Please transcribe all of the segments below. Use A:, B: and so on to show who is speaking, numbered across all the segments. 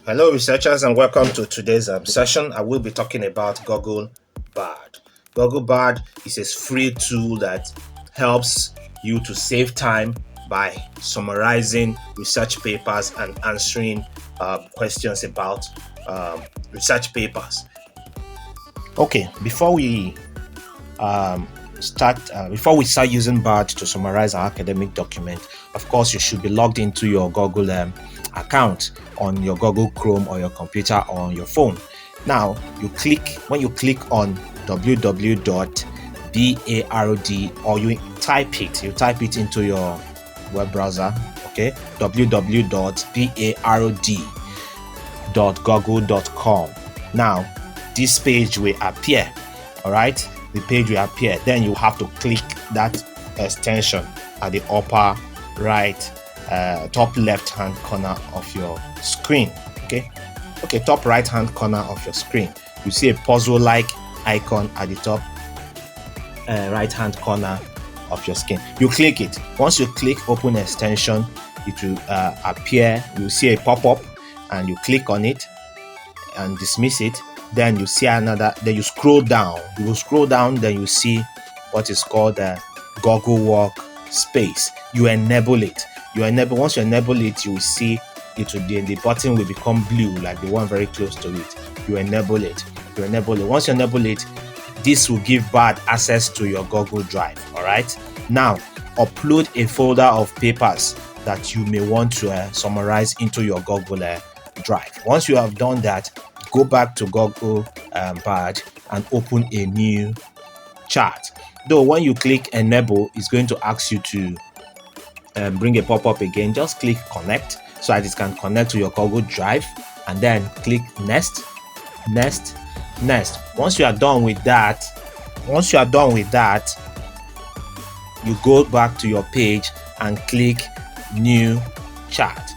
A: Hello, researchers, and welcome to today's session. I will be talking about Google Bard. Google Bard is a free tool that helps you to save time by summarizing research papers and answering questions about research papers. Okay, before we start using Bard to summarize our academic document, of course, you should be logged into your Google account on your Google Chrome or your computer or on your phone. Now, when you click on www.bard, or you type it into your web browser, okay, www.bard.google.com. Now, this page will appear. All right, the page will appear. Then you have to click that extension at the upper right, top left hand corner of your screen. Okay, top right hand corner of your screen. You see a puzzle like icon at the top right hand corner of your screen. You click it. Once you click open extension, it will appear. You see a pop-up and you click on it and dismiss it. Then you see another, then you scroll down. You will scroll down, then you see what is called a Google Workspace. You enable it. Once you enable it, you will see it will be, the button will become blue, like the one very close to it. You enable it. Once you enable it, this will give Bard access to your Google Drive. All right. Now, upload a folder of papers that you may want to summarize into your Google Drive. Once you have done that, go back to Google Bard and open a new chart. Though when you click enable, it's going to ask you to bring a pop-up again. Just click connect so that it can connect to your Google Drive, and then click next. Once you are done with that, you go back to your page and click new chart.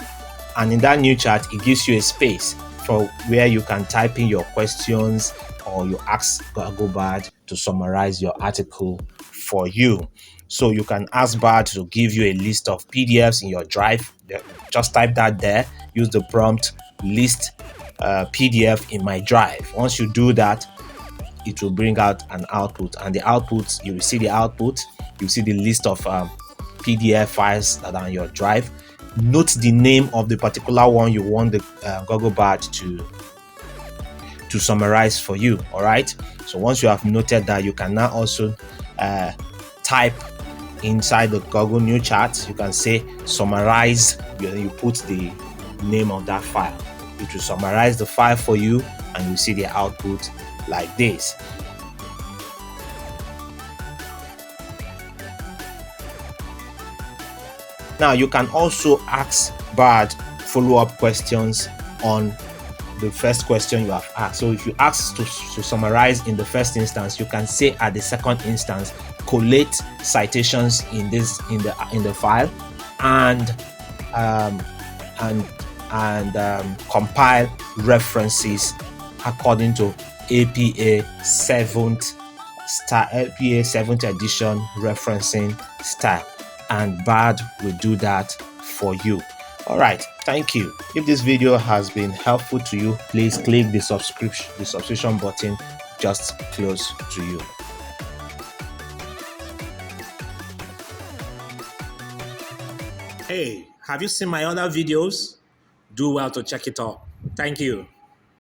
A: And in that new chart, it gives you a space for where you can type in your questions, or you ask Google Bard to summarize your article for you. So you can ask Bard to give you a list of PDFs in your drive. Just type that there. Use the prompt list PDF in my drive. Once you do that, it will bring out an output, and the output, you will see the output. You see the list of PDF files that are on your drive. Note the name of the particular one you want the Google Bard to summarize for you. All right, so once you have noted that, you can now also type inside the Google new chart. You can say summarize. You put the name of that file. It will summarize the file for you, and you see the output like this. Now, you can also ask Bard follow-up questions on the first question you have asked. So if you ask to summarize in the first instance, you can say at the second instance, collate citations in the file, and compile references according to APA 7th edition referencing style, and Bard will do that for you. All right, thank you. If this video has been helpful to you, please click the subscription button just close to you. Hey, have you seen my other videos? Do well to check it out. Thank you.